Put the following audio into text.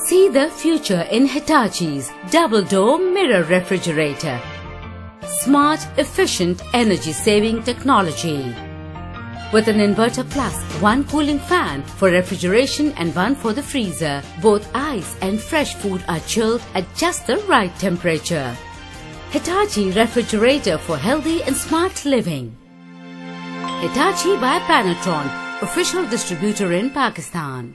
See the future in Hitachi's double-door mirror refrigerator. Smart, efficient, energy-saving technology. With an inverter plus one cooling fan for refrigeration and one for the freezer, both ice and fresh food are chilled at just the right temperature. Hitachi refrigerator for healthy and smart living. Hitachi by Panatron, official distributor in Pakistan.